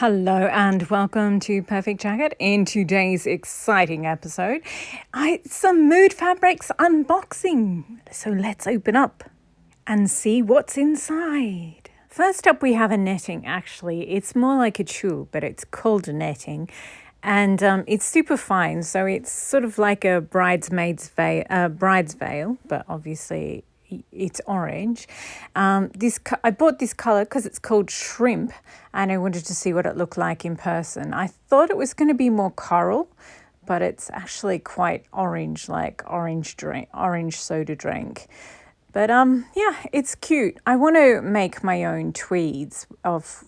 Hello and welcome to Perfect Jacket. In today's exciting episode, it's some Mood Fabrics unboxing. So let's open up and see what's inside. First up, we have a netting. Actually, it's more like a tulle, but it's called a netting. And it's super fine, so it's sort of like a bride's veil, but obviously it's orange. I bought this color because it's called shrimp, and I wanted to see what it looked like in person. I thought it was going to be more coral, but it's actually quite orange, like orange soda drink. But yeah, it's cute. I want to make my own tweeds of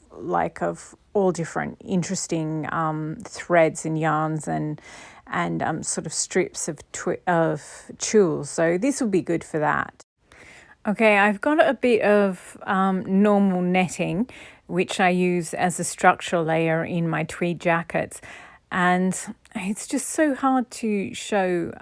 all different interesting threads and yarns and sort of strips of tulle. So this will be good for that. Okay, I've got a bit of normal netting, which I use as a structural layer in my tweed jackets. And it's just so hard to show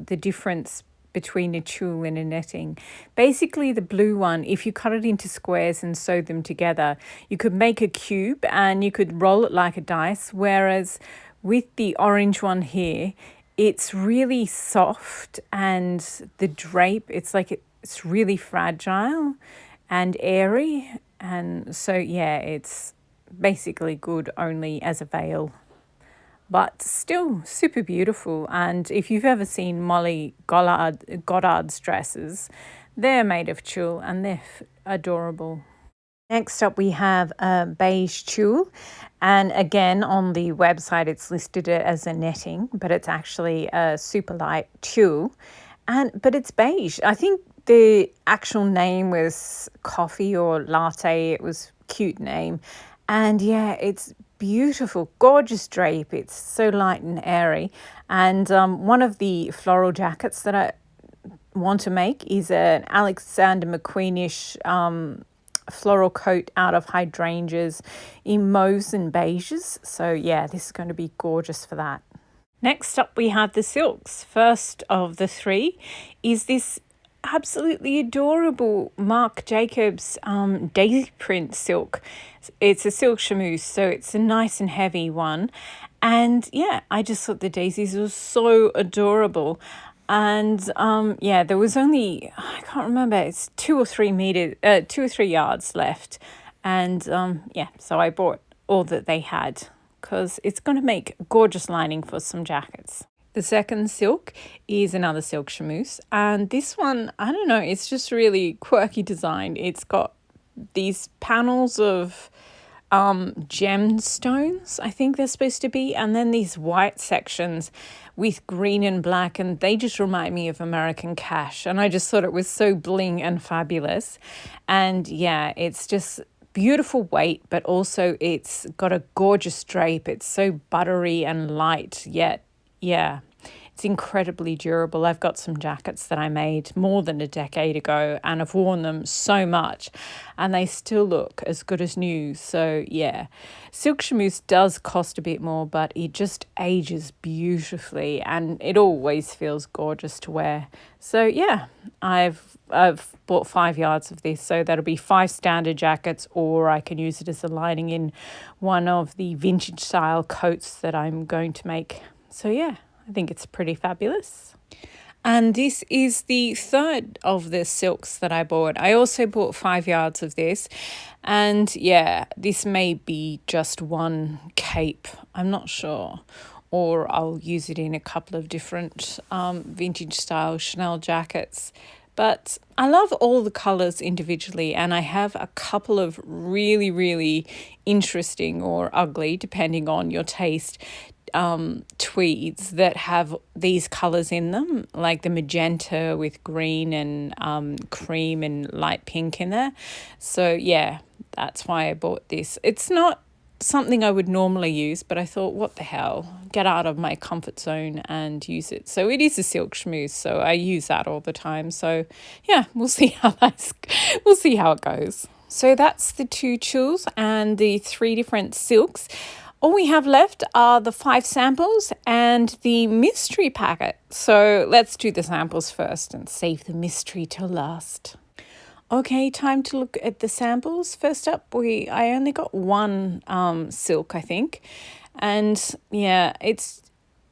the difference between a tulle and a netting. Basically, the blue one, if you cut it into squares and sew them together, you could make a cube and you could roll it like a dice. Whereas with the orange one here, it's really soft and the drape, it's really fragile and airy. And so, yeah, it's basically good only as a veil, but still super beautiful. And if you've ever seen Molly Goddard's dresses, they're made of tulle and they're adorable. Next up, we have a beige tulle. And again, on the website, it's listed it as a netting, but it's actually a super light tulle. But it's beige. I think the actual name was coffee or latte. It was a cute name. And yeah, it's beautiful, gorgeous drape. It's so light and airy. And one of the floral jackets that I want to make is an Alexander McQueenish floral coat out of hydrangeas in mauves and beiges. So yeah, this is going to be gorgeous for that. Next up, we have the silks. First of the three is this absolutely adorable Marc Jacobs daisy print silk. It's a silk chamois, so it's a nice and heavy one. And yeah, I just thought the daisies were so adorable. And yeah, there was only, I can't remember, it's 2 or 3 yards left. And yeah, so I bought all that they had, because it's going to make a gorgeous lining for some jackets. The second silk is another silk chamois, and this one, I don't know, it's just really quirky design. It's got these panels of gemstones, I think they're supposed to be, and then these white sections with green and black, and they just remind me of American Cash, and I just thought it was so bling and fabulous. And yeah, it's just beautiful weight, but also it's got a gorgeous drape. It's so buttery and light, yet yeah, it's incredibly durable. I've got some jackets that I made more than a decade ago and I've worn them so much and they still look as good as new. So yeah, silk chamois does cost a bit more, but it just ages beautifully and it always feels gorgeous to wear. So yeah, I've bought 5 yards of this, so that'll be 5 standard jackets, or I can use it as a lining in one of the vintage style coats that I'm going to make. So yeah, I think it's pretty fabulous. And this is the third of the silks that I bought. I also bought 5 yards of this. And yeah, this may be just one cape. I'm not sure. Or I'll use it in a couple of different vintage style Chanel jackets. But I love all the colours individually, and I have a couple of really, really interesting or ugly, depending on your taste, tweeds that have these colours in them, like the magenta with green and cream and light pink in there. So yeah, that's why I bought this. It's not something I would normally use, but I thought, what the hell, get out of my comfort zone and use it. So it is a silk chamois, so I use that all the time. So yeah, we'll see how it goes. So that's the 2 tulles and the 3 different silks. All we have left are the 5 samples and the mystery packet. So let's do the samples first and save the mystery till last. Okay, time to look at the samples. First up, I only got one silk, I think. And yeah,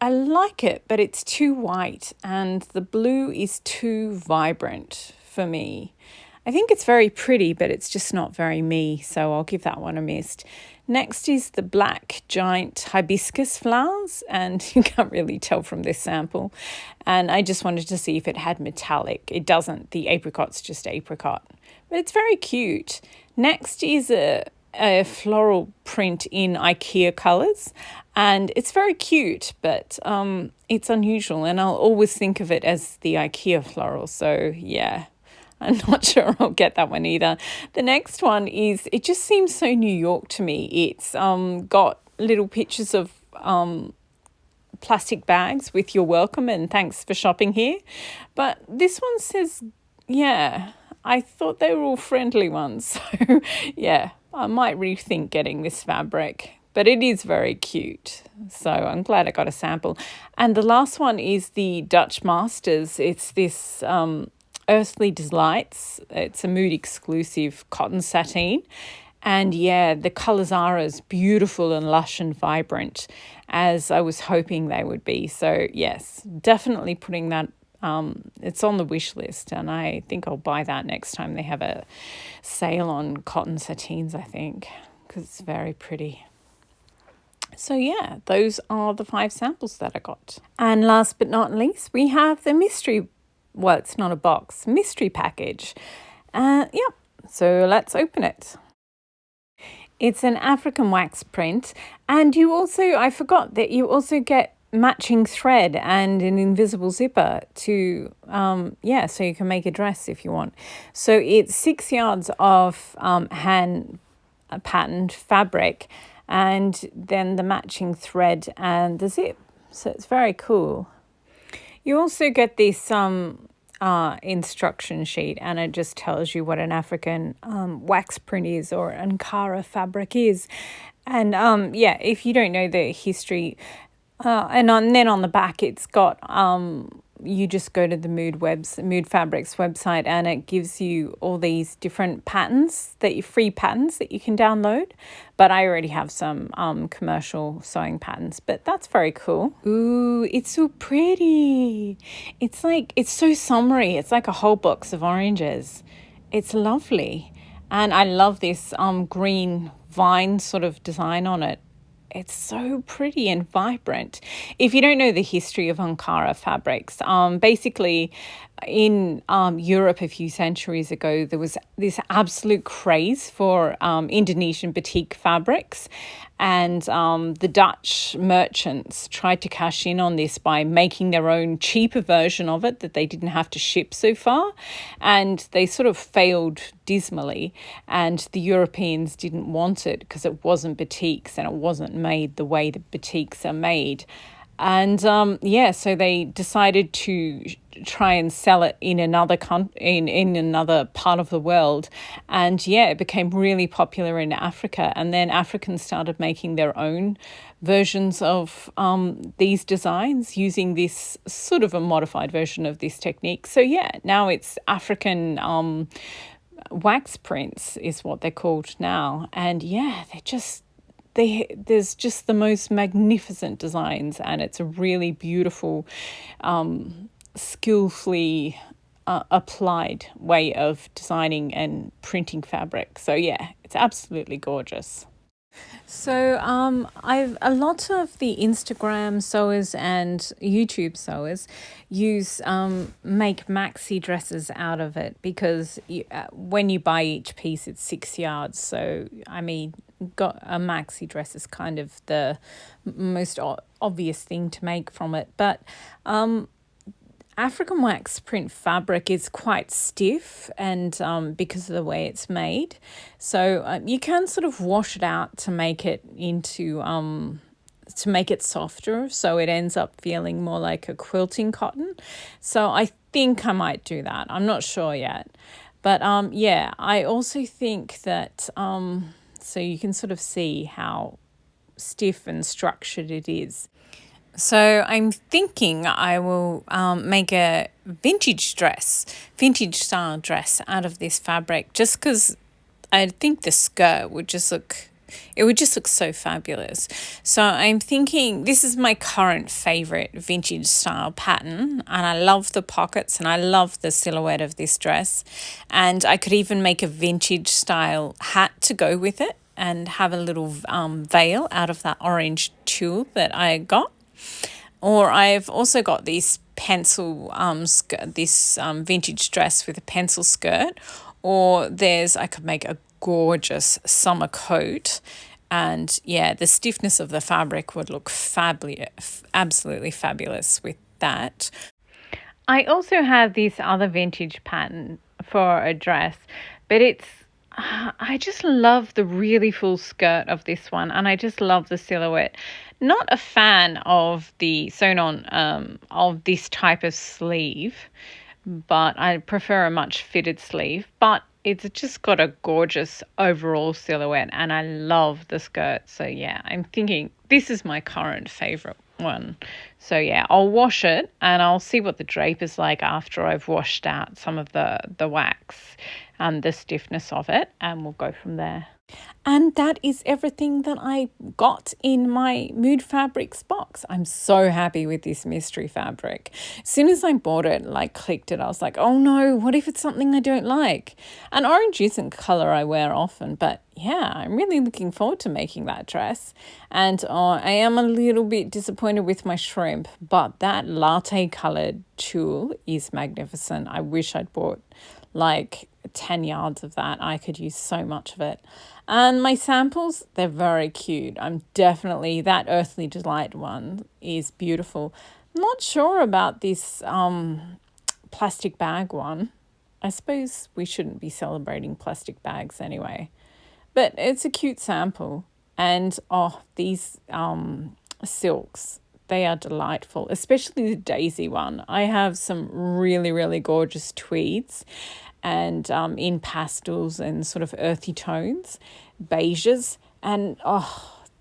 I like it, but it's too white and the blue is too vibrant for me. I think it's very pretty, but it's just not very me, so I'll give that one a miss. Next is the black giant hibiscus flowers, and you can't really tell from this sample. And I just wanted to see if it had metallic. It doesn't. The apricot's just apricot, but it's very cute. Next is a floral print in IKEA colours, and it's very cute, but it's unusual, and I'll always think of it as the IKEA floral. So yeah, I'm not sure I'll get that one either. The next one it just seems so New York to me. It's got little pictures of plastic bags with "You're welcome" and "Thanks for shopping here." But this one says, yeah, I thought they were all friendly ones. So yeah, I might rethink getting this fabric. But it is very cute. So I'm glad I got a sample. And the last one is the Dutch Masters. It's this Earthly Delights. It's a mood exclusive cotton sateen. And yeah, the colours are as beautiful and lush and vibrant as I was hoping they would be. So yes, definitely putting that, it's on the wish list, and I think I'll buy that next time they have a sale on cotton sateens, I think, because it's very pretty. So yeah, those are the 5 samples that I got. And last but not least, we have the mystery, well, it's not a box, mystery package. So let's open it. It's an African wax print, and I forgot that you also get matching thread and an invisible zipper to, so you can make a dress if you want. So it's 6 yards of hand patterned fabric, and then the matching thread and the zip. So it's very cool. You also get this instruction sheet, and it just tells you what an African wax print is, or Ankara fabric is. And if you don't know the history, then on the back it's got you just go to the Mood Fabrics website, and it gives you all these different free patterns that you can download. But I already have some commercial sewing patterns, but that's very cool. Ooh, it's so pretty. It's so summery. It's like a whole box of oranges. It's lovely. And I love this green vine sort of design on it. It's so pretty and vibrant. If you don't know the history of Ankara fabrics, basically in Europe a few centuries ago, there was this absolute craze for Indonesian batik fabrics. And the Dutch merchants tried to cash in on this by making their own cheaper version of it that they didn't have to ship so far. And they sort of failed dismally. And the Europeans didn't want it because it wasn't batiks and it wasn't made the way that batiks are made. And so they decided to try and sell it in another in another part of the world, and it became really popular in Africa. And then Africans started making their own versions of these designs using this sort of a modified version of this technique. So now it's African wax prints is what they're called now, and there's just the most magnificent designs, and it's a really beautiful, skillfully applied way of designing and printing fabric. So it's absolutely gorgeous. So a lot of the Instagram sewers and YouTube sewers make maxi dresses out of it, because when you buy each piece, it's 6 yards. So I mean, got a maxi dress is kind of the most obvious thing to make from it. But African wax print fabric is quite stiff, and because of the way it's made, so you can sort of wash it out to make it softer, so it ends up feeling more like a quilting cotton. So I think I might do that. I'm not sure yet, but I also think that so you can sort of see how stiff and structured it is. So I'm thinking I will make a vintage style dress out of this fabric, just because I think the skirt would just look, it would just look so fabulous. So I'm thinking this is my current favorite vintage style pattern, and I love the pockets and I love the silhouette of this dress. And I could even make a vintage style hat to go with it and have a little veil out of that orange tulle that I got. Or I've also got this pencil skirt, this vintage dress with a pencil skirt. Or I could make a gorgeous summer coat. And yeah, the stiffness of the fabric would look fabulous, absolutely fabulous with that. I also have this other vintage pattern for a dress, but I just love the really full skirt of this one, and I just love the silhouette. Not a fan of the sewn on of this type of sleeve, but I prefer a much fitted sleeve. But it's just got a gorgeous overall silhouette, and I love the skirt. So yeah, I'm thinking this is my current favorite one. So yeah, I'll wash it and I'll see what the drape is like after I've washed out some of the wax and the stiffness of it, and we'll go from there. And that is everything that I got in my Mood Fabrics box. I'm so happy with this mystery fabric. As soon as I bought it, clicked it, I was like, oh no, what if it's something I don't like? And orange isn't colour I wear often, but yeah, I'm really looking forward to making that dress. And I am a little bit disappointed with my shrimp, but that latte coloured tulle is magnificent. I wish I'd bought 10 yards of that. I could use so much of it. And my samples, they're very cute. That Earthly Delight one is beautiful. Not sure about this plastic bag one. I suppose we shouldn't be celebrating plastic bags anyway. But it's a cute sample. And these silks, they are delightful, especially the daisy one. I have some really, really gorgeous tweeds and in pastels and sort of earthy tones, beiges. And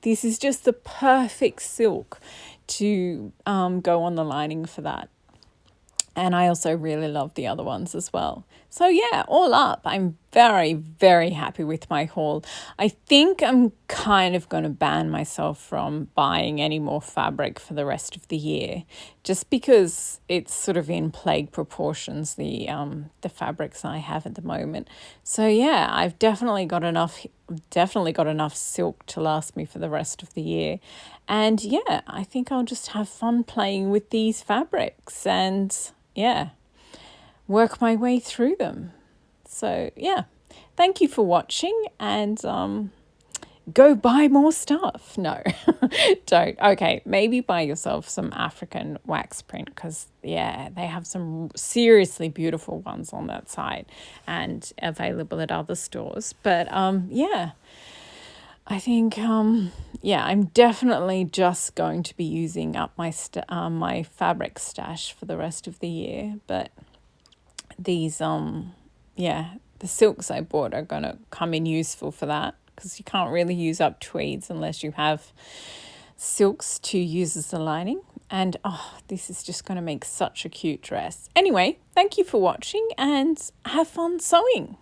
this is just the perfect silk to go on the lining for that. And I also really love the other ones as well. So yeah, all up, I'm very, very happy with my haul. I think I'm kind of going to ban myself from buying any more fabric for the rest of the year, just because it's sort of in plague proportions, the fabrics I have at the moment. So yeah, I've definitely got enough silk to last me for the rest of the year. And yeah, I think I'll just have fun playing with these fabrics and yeah, work my way through them. So yeah, thank you for watching, and go buy more stuff. No, don't. Okay, maybe buy yourself some African wax print, because yeah, they have some seriously beautiful ones on that site and available at other stores. But yeah, I think I'm definitely just going to be using up my fabric stash for the rest of the year. But these the silks I bought are going to come in useful for that, because you can't really use up tweeds unless you have silks to use as the lining. And this is just going to make such a cute dress. Anyway, thank you for watching and have fun sewing.